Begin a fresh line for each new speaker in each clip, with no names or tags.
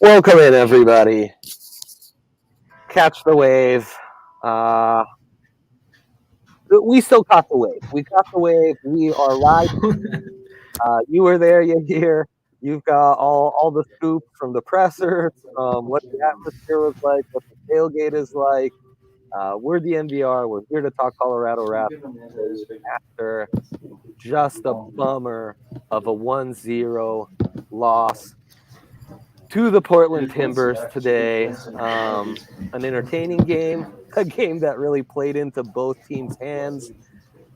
Welcome in, everybody. Catch the wave. We still caught the wave. We caught the wave. We are riding. You were there, Yahir. You've got all the scoop from the pressers, what the atmosphere was like, what the tailgate is like. We're DNVR. We're here to talk Colorado Rapids after just a bummer of a 1-0 loss to the Portland Timbers today. An entertaining game, a game that really played into both teams' hands,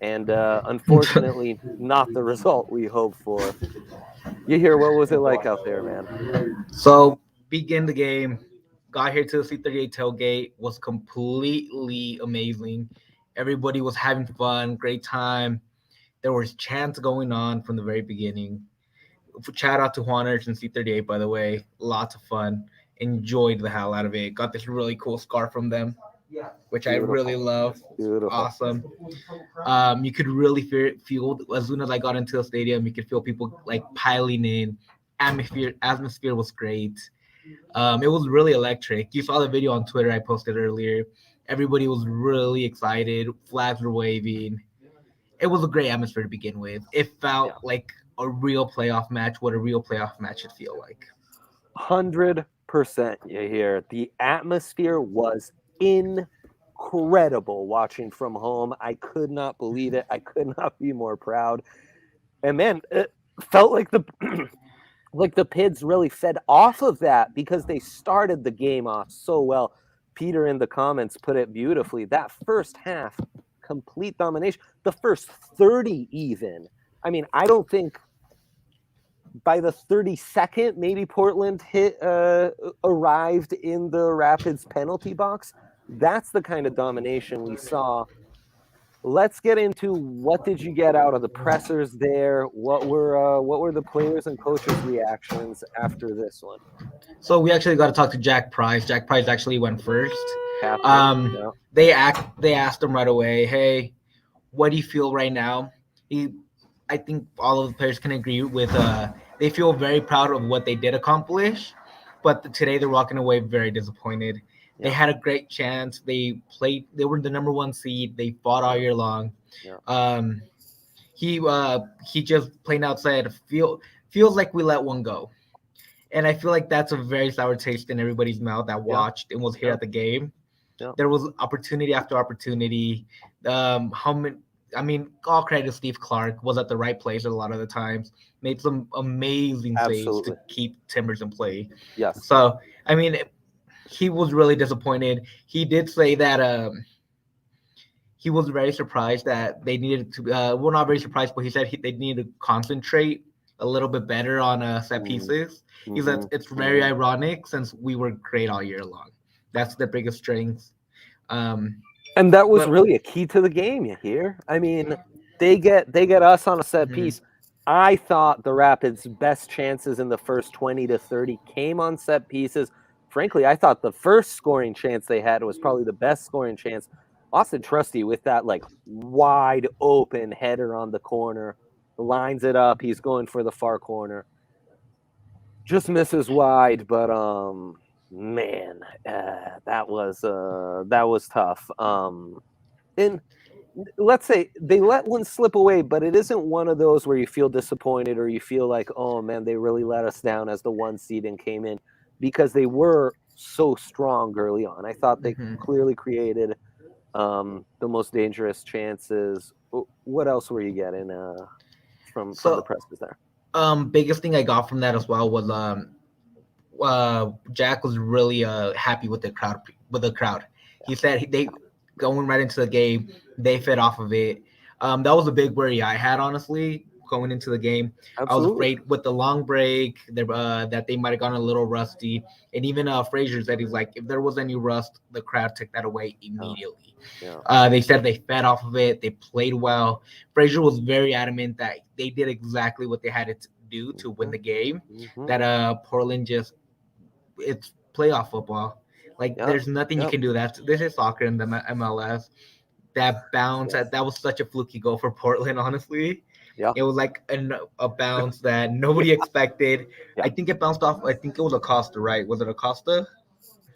and unfortunately not the result we hoped for. Yahir, what was it like out there, man?
So, begin the game, got here to the C38 tailgate, was completely amazing. Everybody was having fun, great time. There was chants going on from the very beginning. Shout out to Juaners and C38, by the way. Lots of fun. Enjoyed the hell out of it. Got this really cool scarf from them, which
Beautiful.
I really love.
Beautiful.
Awesome. You could really feel as soon as I got into the stadium, you could feel people like piling in. Atmosphere was great. It was really electric. You saw the video on Twitter I posted earlier. Everybody was really excited. Flags were waving. It was a great atmosphere to begin with. It felt like a real playoff match, what a real playoff match should feel like.
100%, Yahir. The atmosphere was incredible watching from home. I could not believe it. I could not be more proud. And man, it felt like the Pids really fed off of that because they started the game off so well. Peter in the comments put it beautifully. That first half, complete domination. The first 30 even. I mean, I don't think by the 32nd, maybe Portland arrived in the Rapids penalty box. That's the kind of domination we saw. Let's get into what did you get out of the pressers there? What were the players and coaches' reactions after this one?
So we actually got to talk to Jack Price. Jack Price actually went first. They asked him right away, "Hey, what do you feel right now?" I think all of the players can agree with. They feel very proud of what they did accomplish, but today they're walking away very disappointed. They had a great chance. They played. They were the number one seed. They fought all year long. He just plain out said, feels like we let one go, and I feel like that's a very sour taste in everybody's mouth that watched and was here at the game. There was opportunity after opportunity. All credit to Steve Clark, was at the right place a lot of the times, made some amazing saves to keep Timbers in play.
Yes.
So, he was really disappointed. He did say that he was very surprised that they needed to, not very surprised, but he said they needed to concentrate a little bit better on set pieces. He said it's very ironic since we were great all year long. That's their biggest strength.
And that was really a key to the game, you hear? I mean, they get us on a set piece. I thought the Rapids' best chances in the first 20 to 30 came on set pieces. Frankly, I thought the first scoring chance they had was probably the best scoring chance. Austin Trusty with that wide open header on the corner, lines it up. He's going for the far corner. Just misses wide, but man, that was tough. And let's say they let one slip away, but it isn't one of those where you feel disappointed or you feel like, oh man, they really let us down as the 1 seed and came in, because they were so strong early on. I thought they
Mhm.
clearly created the most dangerous chances. What else were you getting from the
So,
presses there?
biggest thing I got from that as well was Jack was really happy with the crowd. He said they going right into the game. They fed off of it. That was a big worry I had, honestly, going into the game. I was
Absolutely.
afraid with the long break that they might have gone a little rusty. And even Frazier said he's like, if there was any rust, the crowd took that away
Oh,
immediately.
yeah.
They said they fed off of it. They played well. Frazier was very adamant that they did exactly what they had to do to win the game.
Mm-hmm.
That Portland just it's playoff football. Like
Yeah.
there's nothing you
Yeah.
can do. This is soccer in the MLS. That bounce
Yes.
that was such a fluky goal for Portland. Honestly,
Yeah.
it was like a bounce that nobody expected.
Yeah.
I think it bounced off. I think it was Acosta, right? Was it Acosta?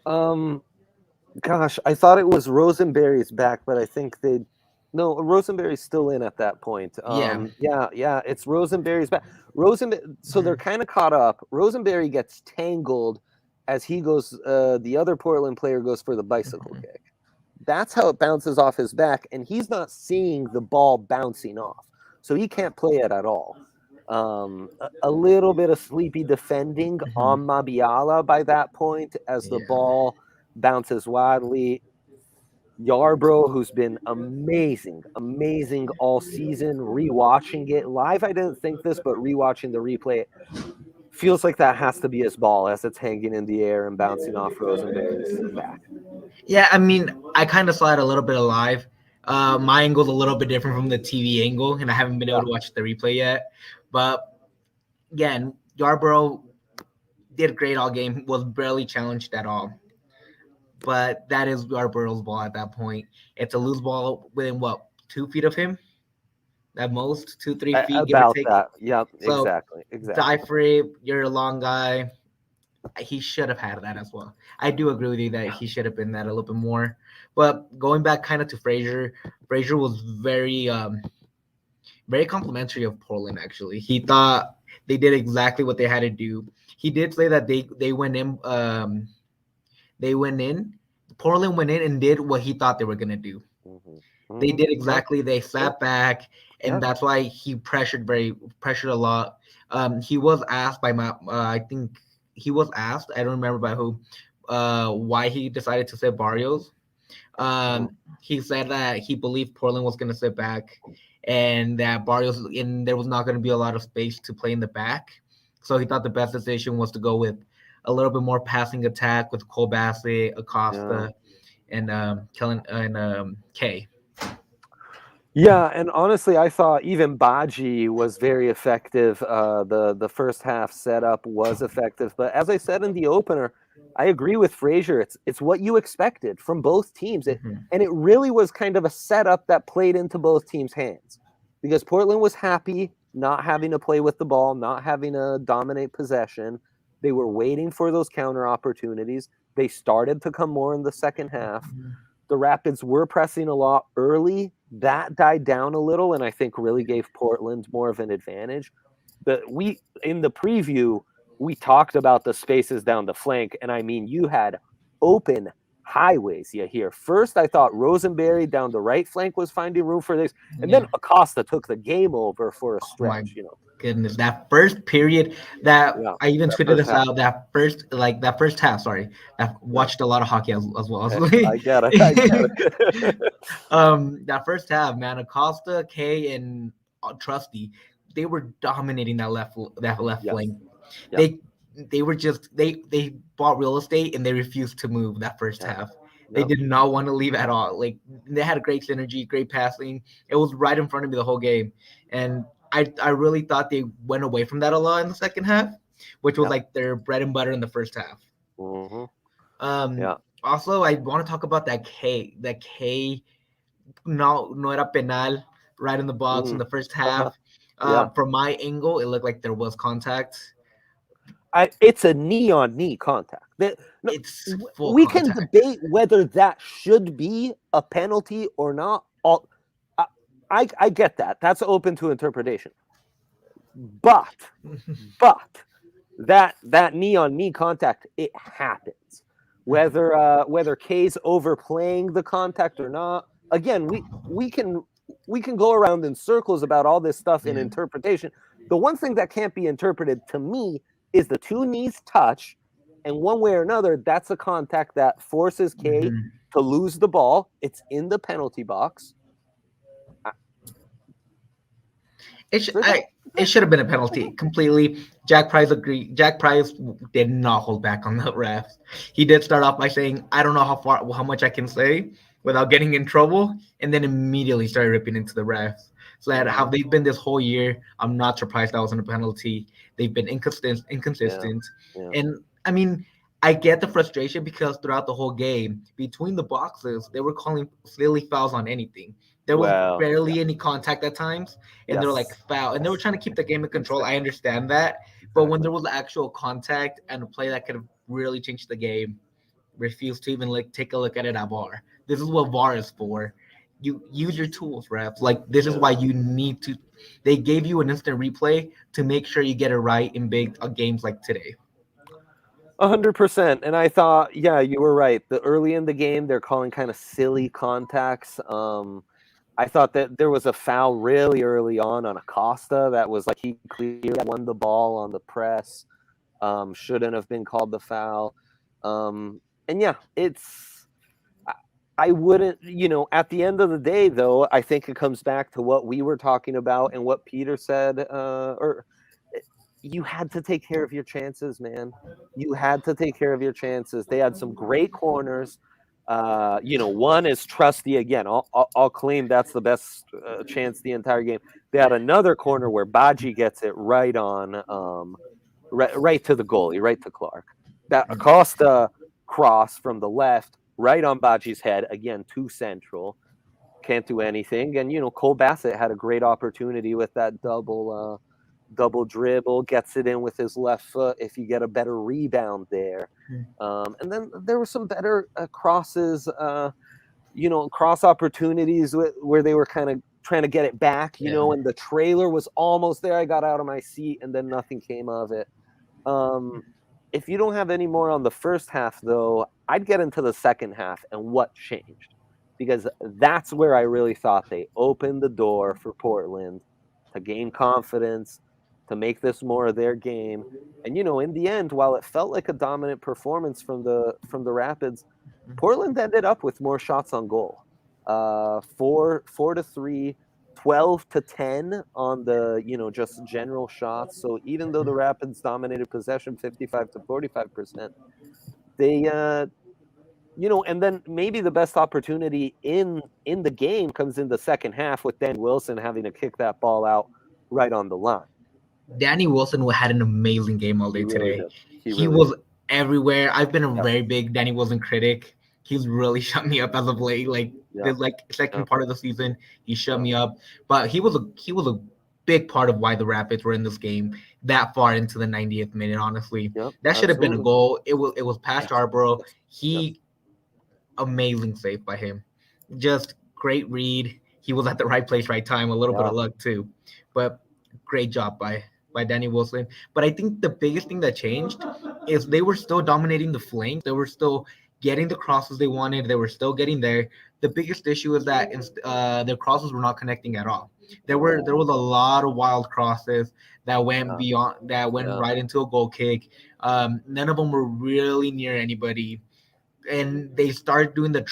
Um. Gosh, I thought it was Rosenberry's back, but I think they. No, Rosenberry's still in at that point.
Yeah.
Yeah, it's Rosenberry's back. So they're
Mhm.
kind of caught up. Rosenberry gets tangled as he goes. The other Portland player goes for the bicycle
Mhm.
kick. That's how it bounces off his back, and he's not seeing the ball bouncing off, so he can't play it at all. A little bit of sleepy defending
Mhm.
on Mabiala by that point as the
Yeah.
ball bounces wildly. Yarbrough, who's been amazing all season, rewatching it live. I didn't think this, but rewatching the replay, feels like that has to be his ball as it's hanging in the air and bouncing off Rosenberry's back.
Yeah, I mean, I kind of saw it a little bit alive. My angle's a little bit different from the TV angle, and I haven't been able
Yeah.
to watch the replay yet. But again, Yarborough did great all game, was barely challenged at all. But that is Yarborough's ball at that point. It's a loose ball within what 2 feet of him at most, 2 3 feet, give or
About
take.
that. Yep,
So
exactly.
dive for it. You're a long guy. He should have had that as well. I do agree with you that he should have been that a little bit more. But going back kind of to Frazier, Frazier was very complimentary of Portland. Actually, he thought they did exactly what they had to do. He did say that they went in. They went in. Portland went in and did what he thought they were gonna do.
Hmm.
They
Hmm.
did
Yep,
exactly. They
yep,
sat back, and
yep.
that's why he pressured a lot. He was asked by my, I think he was asked. I don't remember by who, why he decided to sit Barrios.
Mhm.
He said that he believed Portland was going to sit back, and that Barrios and there was not going to be a lot of space to play in the back. So he thought the best decision was to go with a little bit more passing attack with Cole Bassett,
Yeah.
Acosta, and Kellen and Kay.
Yeah, and honestly, I thought even Baji was very effective. The first half setup was effective, but as I said in the opener, I agree with Frazier. It's what you expected from both teams.
Mhm.
And it really was kind of a setup that played into both teams' hands because Portland was happy not having to play with the ball, not having to dominate possession. They were waiting for those counter opportunities. They started to come more in the second half. The Rapids were pressing a lot early. That died down a little, and I think really gave Portland more of an advantage. But we in the preview, we talked about the spaces down the flank, and I mean you had open highways you hear. First, I thought Rosenberry down the right flank was finding room for this, and
Yeah.
then Acosta took the game over for a
Oh my
stretch.
goodness, that first period that
Yeah,
I even
that
tweeted
first
this
half.
out. That first half. Sorry, I
Yeah,
watched a lot of hockey as well.
I get it. I get it.
That first half, man, Acosta, Kay, and Trusty, they were dominating that left
Yes.
flank.
Yeah.
They they were just they bought real estate and they refused to move that first
Yeah.
half. They
Yep.
did not want to leave at all. Like they had a great synergy, great passing. It was right in front of me the whole game, and I really thought they went away from that a lot in the second half, which was
Yep.
like their bread and butter in the first half.
Hmm.
Um,
Yeah.
Also, I want to talk about that K no era penal right in the box in
Mm.
the first
Uh-huh.
half.
Yeah.
From my angle, it looked like there was contact.
It's a knee on knee contact. No,
It's full
we can
contact.
debate whether that should be a penalty or not. I get that. That's open to interpretation. But that knee on knee contact, it happens. Whether K's overplaying the contact or not. Again, we can go around in circles about all this stuff in interpretation. The one thing that can't be interpreted to me is the two knees touch, and one way or another, that's a contact that forces K to lose the ball. It's in the penalty box.
It should have been a penalty completely. Jack Price agreed. Jack Price did not hold back on the refs. He did start off by saying, "I don't know how much I can say without getting in trouble," and then immediately started ripping into the refs. So that how they've been this whole year. I'm not surprised that wasn't a penalty. They've been inconsistent,
Yeah.
and I mean, I get the frustration because throughout the whole game, between the boxes, they were calling silly fouls on anything. There was barely any contact at times, and they're like foul, and they were trying to keep the game in control. I understand that, but when there was actual contact and a play that could have really changed the game, refused to even take a look at it at VAR. This is what VAR is for. You use your tools, refs. Like this is why you need to. They gave you an instant replay to make sure you get it right in big games like today.
100%. And I thought, yeah, you were right. The early in the game, they're calling kind of silly contacts. I thought that there was a foul really early on Acosta that was like he clearly won the ball on the press. Shouldn't have been called the foul. And yeah, I wouldn't, at the end of the day, though, I think it comes back to what we were talking about and what Peter said, you had to take care of your chances, man. You had to take care of your chances. They had some great corners. One is Trusty again. I'll claim that's the best chance the entire game. They had another corner where Baji gets it right on, right to the goalie, right to Clark. That Acosta cross from the left, right on Baji's head. Again, too central. Can't do anything. And Cole Bassett had a great opportunity with that double dribble, gets it in with his left foot if you get a better rebound there. And then there were some better crosses, cross opportunities where they were kind of trying to get it back, and the trailer was almost there. I got out of my seat and then nothing came of it. If you don't have any more on the first half, though, I'd get into the second half and what changed, because that's where I really thought they opened the door for Portland to gain confidence, to make this more of their game. And in the end, while it felt like a dominant performance from the Rapids, Portland ended up with more shots on goal. 4-3, 12-10 on the just general shots. So even though the Rapids dominated possession 55-45%, they and then maybe the best opportunity in the game comes in the second half with Dan Wilson having to kick that ball out right on the line.
Danny Wilson had an amazing game all day today. He was everywhere. I've been a very big Danny Wilson critic. He's really shut me up as of late. The second part of the season, he shut me up. But he was a big part of why the Rapids were in this game that far into the 90th minute. Honestly, that should have been a goal. It was past Arborough. Amazing save by him. Just great read. He was at the right place, right time. A little bit of luck too, but great job by Danny Wilson. But I think the biggest thing that changed is they were still dominating the flank. They were still getting the crosses they wanted. They were still getting there. The biggest issue is that their crosses were not connecting at all. There was a lot of wild crosses that went right into a goal kick. None of them were really near anybody. And they started doing they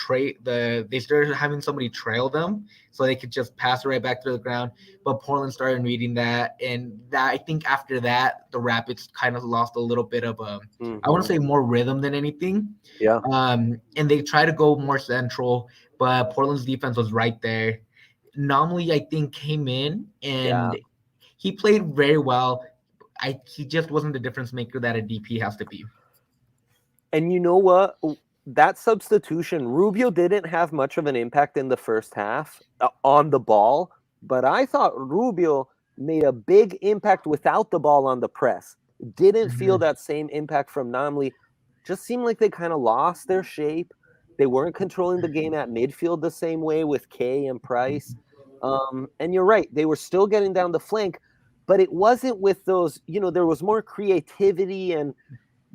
started having somebody trail them so they could just pass it right back to the ground. But Portland started reading that, and that I think after that the Rapids kind of lost a little bit of I want to say more rhythm than anything. And they tried to go more central, but Portland's defense was right there. Nomley, I think, came in and he played very well. He just wasn't the difference maker that a DP has to be.
And you know what? That substitution, Rubio didn't have much of an impact in the first half on the ball, but I thought Rubio made a big impact without the ball on the press. Didn't feel that same impact from Nomley. Just seemed like they kind of lost their shape. They weren't controlling the game at midfield the same way with Kay and Price. And you're right, they were still getting down the flank, but it wasn't with those, there was more creativity and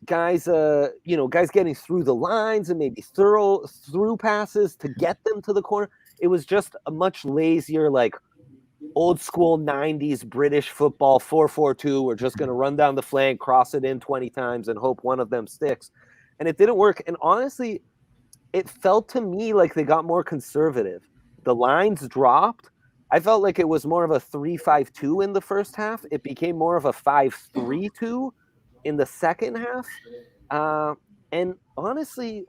guys getting through the lines and maybe through passes to get them to the corner. It was just a much lazier, like old school 90s British football 4-4-2. We're just going to run down the flank, cross it in 20 times and hope one of them sticks. And it didn't work. And honestly, it felt to me like they got more conservative. The lines dropped. I felt like it was more of a 3-5-2 in the first half. It became more of a 5-3-2 in the second half. And honestly,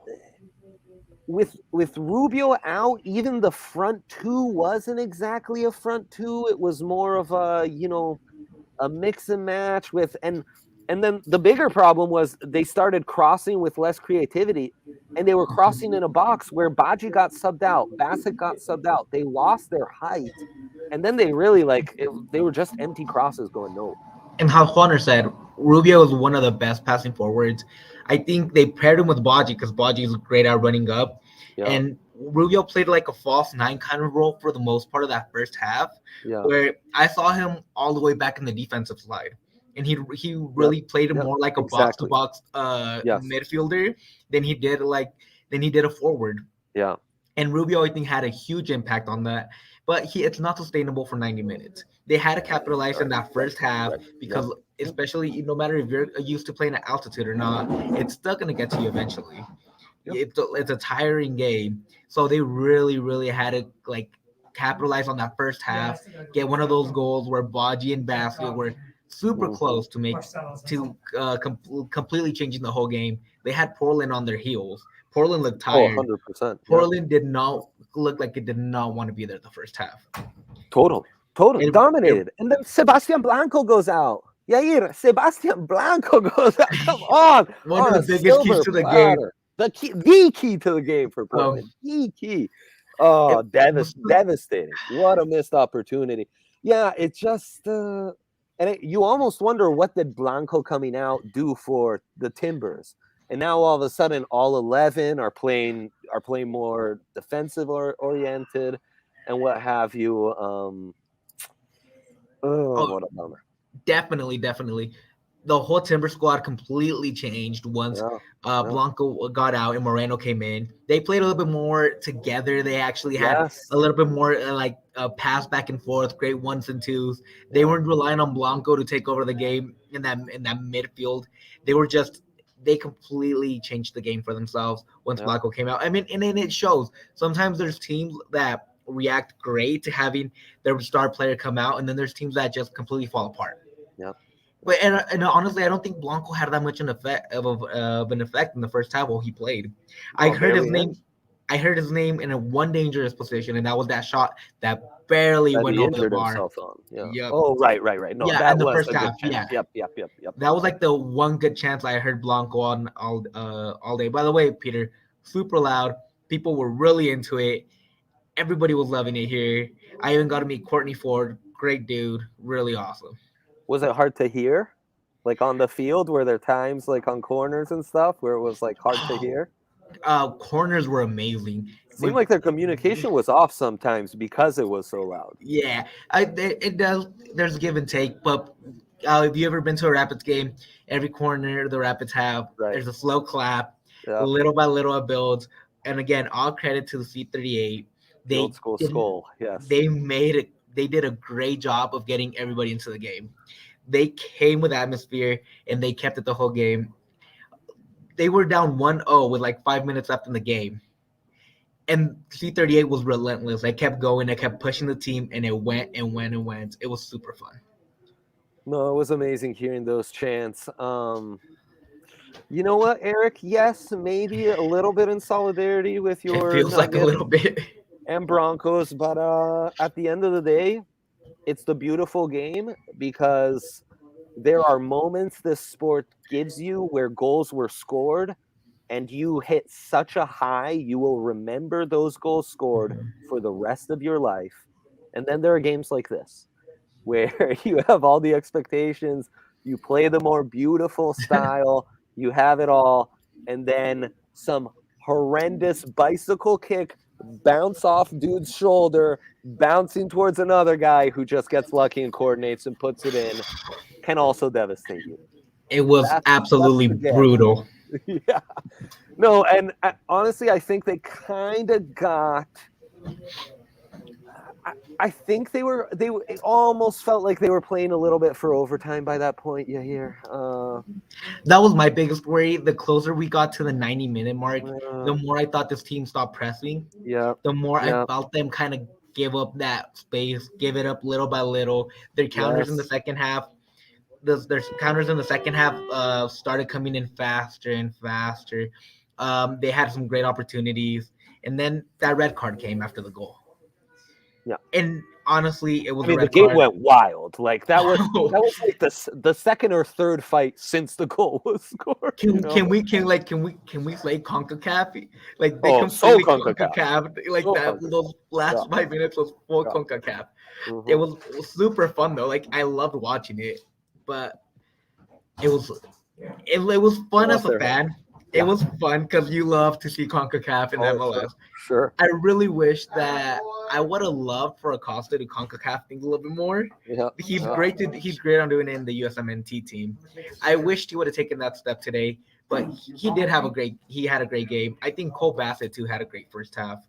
with Rubio out, even the front two wasn't exactly a front two. It was more of a mix and match with and then the bigger problem was they started crossing with less creativity, and they were crossing in a box where Baji got subbed out, Bassett got subbed out. They lost their height, and then they really they were just empty crosses going no.
And how Juaner said, Rubio is one of the best passing forwards. I think they paired him with Baji because Baji is great at running up.
Yeah.
And Rubio played like a false nine kind of role for the most part of that first half, where I saw him all the way back in the defensive side. And he really played him more like a box-to-box midfielder than he did a forward.
Yeah.
And Rubio, I think, had a huge impact on that. But it's not sustainable for 90 minutes. They had to capitalize in that first half because, especially no matter if you're used to playing at altitude or not, it's still going to get to you eventually. Yep. It's a tiring game. So they really, really had to capitalize on that first half, get one of those goals where Baji and Basket were super close to completely changing the whole game. They had Portland on their heels. Portland looked tired.
100%.
Portland did not look like it did not want to be there the first half.
Totally dominated. And then Sebastian Blanco goes out. Yahir, Sebastian Blanco goes out. Come on.
One of the biggest keys to the game.
The key to the game for Portland. The key. Oh, devastating. What a missed opportunity. Yeah, it just you almost wonder what did Blanco coming out do for the Timbers. And now all of a sudden, all 11 are playing more defensive oriented, and what have you. What a bummer!
Definitely. The whole Timber squad completely changed once Blanco got out and Moreno came in. They played a little bit more together. They actually had a little bit more pass back and forth, great ones and twos. They weren't relying on Blanco to take over the game in that midfield. They completely changed the game for themselves once Blanco came out. I mean, and it shows. Sometimes there's teams that react great to having their star player come out, and then there's teams that just completely fall apart.
Yeah.
But and honestly, I don't think Blanco had that much an effect in the first half while he played. I heard his name in a one dangerous position, and that was that shot that barely went over the bar.
Yeah. Yep. Oh, right. No,
yeah,
that
in the
was
first half. Yeah.
Yep.
That was like the one good chance I heard Blanco on all day. By the way, Peter, super loud. People were really into it. Everybody was loving it here. I even got to meet Courtney Ford. Great dude. Really awesome.
Was it hard to hear? Like on the field, were there times like on corners and stuff where it was like hard to hear?
Corners were amazing.
It seemed like their communication was off sometimes because it was so loud.
Yeah, it does. There's give and take, but have you ever been to a Rapids game? Every corner the Rapids have, there's a slow clap. Little by little it builds. And again, all credit to the C38.
The old school skull, yes.
They made it. They did a great job of getting everybody into the game. They came with atmosphere, and they kept it the whole game. They were down 1-0 with like 5 minutes left in the game. And C38 was relentless. They kept going. They kept pushing the team, and it went and went and went. It was super fun.
No, it was amazing hearing those chants. You know what, Eric? Yes, maybe a little bit in solidarity with your...
It feels like a little bit.
And Broncos, but at the end of the day, it's the beautiful game because there are moments this sport gives you where goals were scored and you hit such a high, you will remember those goals scored for the rest of your life. And then there are games like this where you have all the expectations, you play the more beautiful style, you have it all, and then some horrendous bicycle kick bounce off dude's shoulder, bouncing towards another guy who just gets lucky and coordinates and puts it in, can also devastate you.
It was absolutely brutal.
Yeah. No, and honestly, I think they kind of got. I think it almost felt like they were playing a little bit for overtime by that point. Yeah, here.
That was my biggest worry. The closer we got to the 90-minute mark, the more I thought this team stopped pressing.
Yeah.
The more I felt them kind of give up that space, give it up little by little. Their counters in the second half, their counters in the second half started coming in faster and faster. They had some great opportunities, and then that red card came after the goal.
Yeah,
and honestly, it was.
I mean, the game went wild. Like that was like the second or third fight since the goal was scored.
Can we say CONCACAF? Like they
completely
CONCACAF. Like that. Those last 5 minutes was full CONCACAF. Mm-hmm. It was super fun though. Like I loved watching it, but it was fun as a fan. It was fun because you love to see CONCACAF and MLS.
Sure.
I really wish that I would have loved for Acosta to CONCACAF things a little bit more.
Yeah.
He's great on doing it in the USMNT team. I wished he would have taken that step today, but he had a great game. I think Cole Bassett too had a great first half.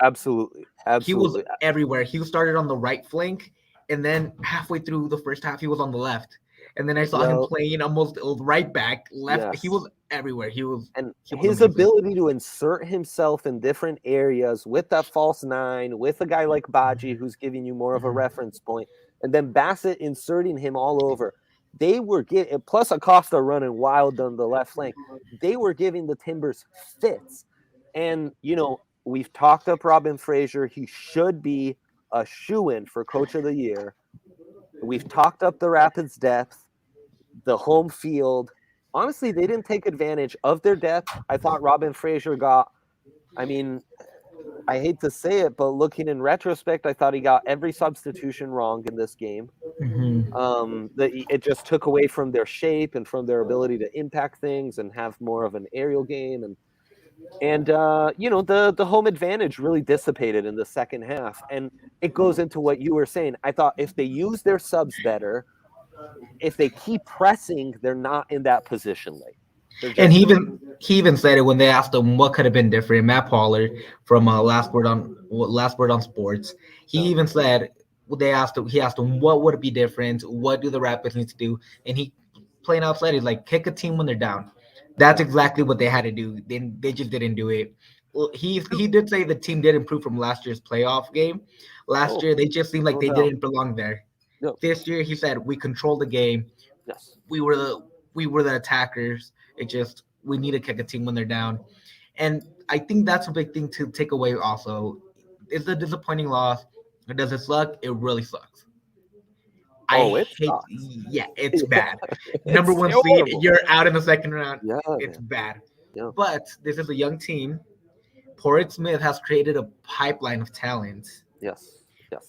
Absolutely.
He was everywhere. He started on the right flank, and then halfway through the first half, he was on the left. And then I saw him playing almost right back, left. Yes. He was everywhere. His
ability to insert himself in different areas with that false nine, with a guy like Baji who's giving you more of a reference point, and then Bassett inserting him all over. They were getting, plus Acosta running wild on the left flank. They were giving the Timbers fits. And, we've talked up Robin Fraser. He should be a shoo-in for Coach of the Year. We've talked up the Rapids' depth, the home field. Honestly, they didn't take advantage of their depth. I thought Robin Fraser got, I hate to say it, but looking in retrospect, I thought he got every substitution wrong in this game.
Mm-hmm.
It just took away from their shape and from their ability to impact things and have more of an aerial game. And the home advantage really dissipated in the second half. And it goes into what you were saying. I thought if they use their subs better, if they keep pressing, they're not in that position late.
And he even said it when they asked him what could have been different. Matt Pollard from Last Word on Sports, he even said he asked him what would be different, what do the Rapids need to do, and he plain out said he's like kick a team when they're down. That's exactly what they had to do. They just didn't do it. Well, he did say the team did improve from last year's playoff game. Last year they just seemed like they didn't belong there. No. This year he said we controlled the game.
Yes,
we were the attackers. It just we need to kick a team when they're down, and I think that's a big thing to take away. Also, it's a disappointing loss. Does it suck? It really sucks. It's bad. Number one seed, you're out in the second round.
Yeah,
it's bad.
Yeah.
But this is a young team. Porritt Smith has created a pipeline of talent.
Yes.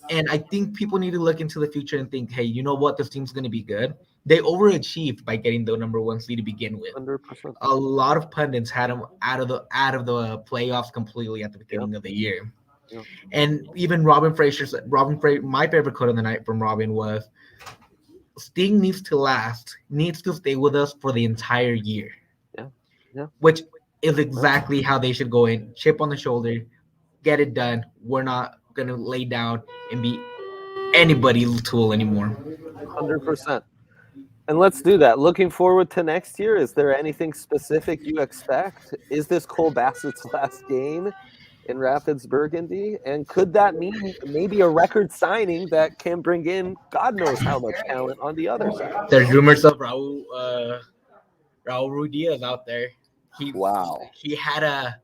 And I think people need to look into the future and think, hey, you know what? This team's going to be good. They overachieved by getting the number one seed to begin with.
100%.
A lot of pundits had them out of the playoffs completely at the beginning of the year.
Yeah.
And even Robin Fraser, my favorite quote of the night from Robin was, Sting needs to stay with us for the entire year.
Yeah.
Which is exactly how they should go in. Chip on the shoulder, get it done. We're not going to lay down and be anybody's tool anymore.
100%. And let's do that. Looking forward to next year, is there anything specific you expect? Is this Cole Bassett's last game in Rapids Burgundy? And could that mean maybe a record signing that can bring in God knows how much talent on the other side?
There's rumors of Raul Ruidiaz out there. He had a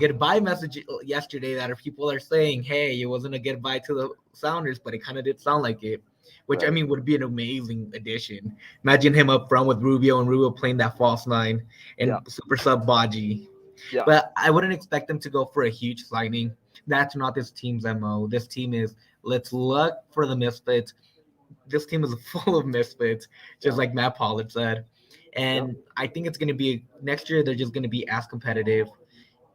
goodbye message yesterday that people are saying, hey, it wasn't a goodbye to the Sounders, but it kind of did sound like it, which I mean would be an amazing addition. Imagine him up front with Rubio and Rubio playing that false nine and super sub Baji. Yeah. But I wouldn't expect them to go for a huge signing. That's not this team's MO. This team is, let's look for the misfits. This team is full of misfits, just like Matt Pollard said. And I think it's going to be next year. They're just going to be as competitive.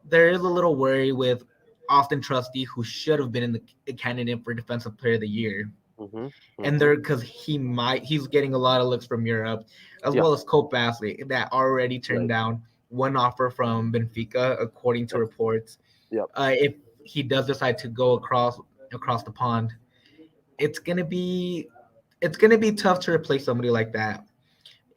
there is a little worry with Austin Trusty, who should have been in the candidate for Defensive Player of the Year.
Mm-hmm.
And
Mm-hmm.
because he's getting a lot of looks from Europe, as
Yeah.
well as Cole Bassett, that already turned
Right.
down one offer from Benfica, according to
Yep.
reports.
Yep.
If he does decide to go across the pond, it's gonna be tough to replace somebody like that,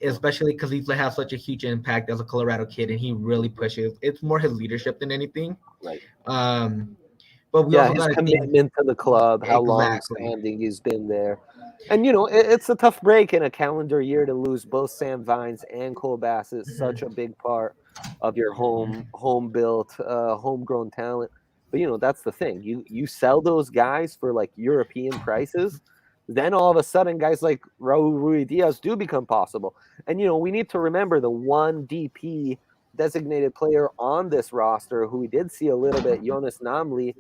especially because he has such a huge impact as a Colorado kid, and he really pushes. It's more his leadership than anything.
Right.
Um, but we
Yeah,
also
his
got to think
commitment to the club, how long
exactly.
standing he's been there. And, it's a tough break in a calendar year to lose both Sam Vines and Cole Bassett, such a big part of your home built, homegrown talent. But, that's the thing. You sell those guys for like European prices, then all of a sudden guys like Raul Ruidiaz do become possible. And, we need to remember the one DP designated player on this roster who we did see a little bit, Jonas Namli.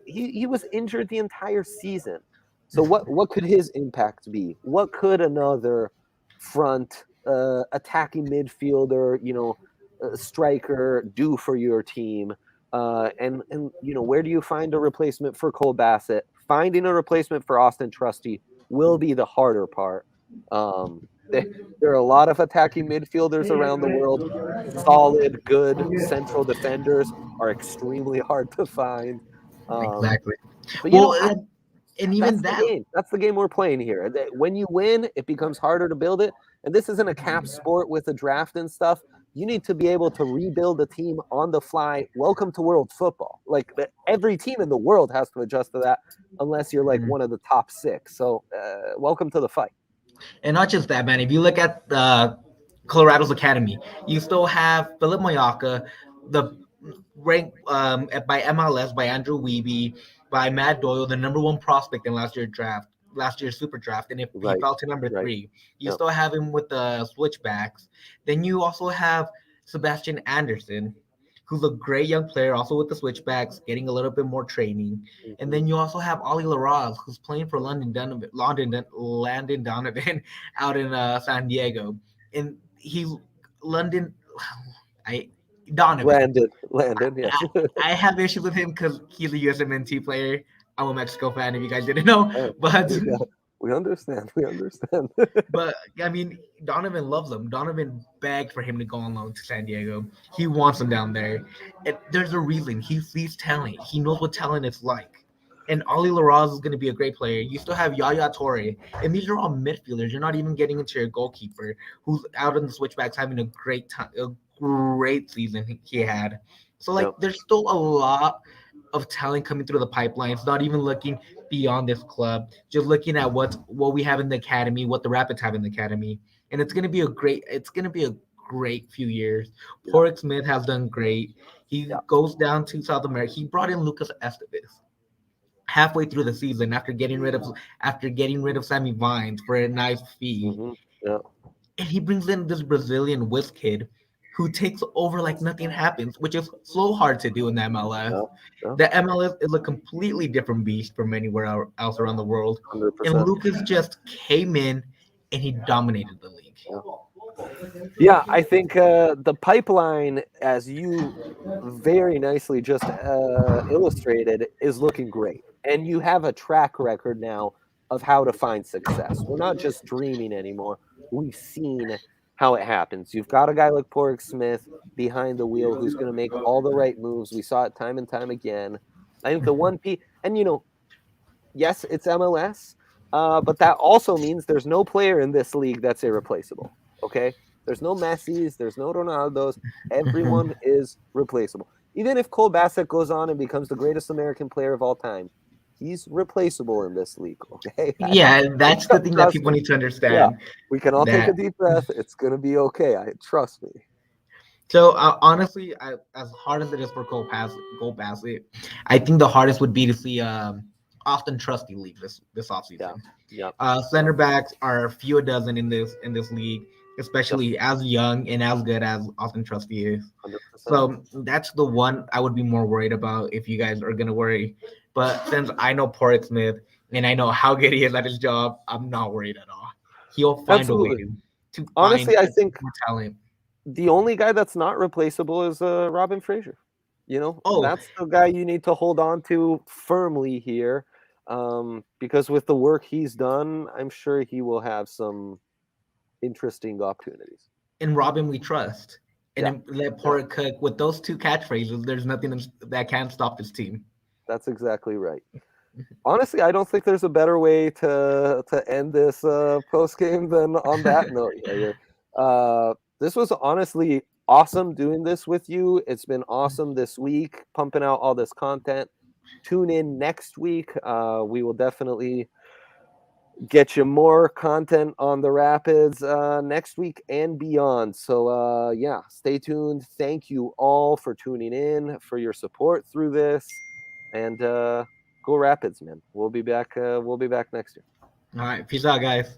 He was injured the entire season. So what could his impact be? What could another front attacking midfielder, striker do for your team? And where do you find a replacement for Cole Bassett? Finding a replacement for Austin Trusty will be the harder part. There are a lot of attacking midfielders around the world. Solid, good central defenders are extremely hard to find. Um,
Exactly.
but
Well, and even
that's the
that,
game. That's the game we're playing here. When you win, it becomes harder to build it. And this isn't a cap sport with a draft and stuff. You need to be able to rebuild a team on the fly. Welcome to world football. Like every team in the world has to adjust to that, unless you're like one of the top 6. So welcome to the fight.
and not just that, man. If you look at Colorado's academy, you still have Philip Moyaka, the ranked by MLS, by Andrew Wiebe, by Matt Doyle, the number 1 prospect in last year's super draft. And if he
Right.
fell to number
Right.
3, you
Yep.
still have him with the switchbacks. Then you also have Sebastian Anderson, who's a great young player, also with the switchbacks, getting a little bit more training. And then you also have Ollie Laraz, who's playing for Landon Donovan out in San Diego. And he's London, I Donovan.
Landon, yes.
I have issues with him because he's a USMNT player. I'm a Mexico fan, if you guys didn't know. But
we understand.
but I mean, Donovan loves him. Donovan begged for him to go on loan to San Diego. He wants him down there. And there's a reason. He sees talent. He knows what talent is like. And Ollie Laraz is going to be a great player. You still have Yaya Torre. And these are all midfielders. You're not even getting into your goalkeeper, who's out in the switchbacks having a great time, a great season he had. So, like, there's still a lot of talent coming through the pipeline. It's not even looking beyond this club, just looking at what we have in the academy, what the Rapids have in the academy. And it's gonna be a great few years. Porrick Smith has done great. He goes down to South America. He brought in Lucas Esteves halfway through the season after getting rid of Sammy Vines for a nice fee. And he brings in this Brazilian whiz kid who takes over like nothing happens, which is so hard to do in the MLS. The MLS is a completely different beast from anywhere else around the world.
100%.
And Lucas just came in and he dominated the league.
Yeah, I think the pipeline, as you very nicely just illustrated, is looking great. And you have a track record now of how to find success. We're not just dreaming anymore. We've seen how it happens. You've got a guy like Porrick Smith behind the wheel who's going to make all the right moves. We saw it time and time again. I think the one P, and yes, it's MLS, but that also means there's no player in this league that's irreplaceable. Okay, there's no Messis, there's no Ronaldos. Everyone is replaceable. Even if Cole Bassett goes on and becomes the greatest American player of all time, he's replaceable in this league. Okay.
Yeah, that's the thing that people need to understand.
Yeah, we can all take a deep breath. It's gonna be okay. Trust me.
So honestly, as hard as it is for Cole Bassett, I think the hardest would be to see Austin Trusty leave this offseason.
Yeah.
Center backs are a few dozen in this league, especially as young and as good as Austin Trusty is.
100%.
So that's the one I would be more worried about if you guys are gonna worry. But since I know Porrick Smith and I know how good he is at his job, I'm not worried at all. He'll find a way to
honestly,
find
I think
more talent.
The only guy that's not replaceable is Robin Fraser. That's the guy you need to hold on to firmly here, because with the work he's done, I'm sure he will have some interesting opportunities.
In Robin we trust, and in Let Pork Cook. With those two catchphrases, there's nothing that can stop this team.
That's exactly right. Honestly, I don't think there's a better way to end this post game than on that note. This was honestly awesome doing this with you. It's been awesome this week, pumping out all this content. Tune in next week. We will definitely get you more content on the Rapids next week and beyond. So stay tuned. Thank you all for tuning in, for your support through this, and go Rapids, man. We'll be back next year.
All right, peace out, guys.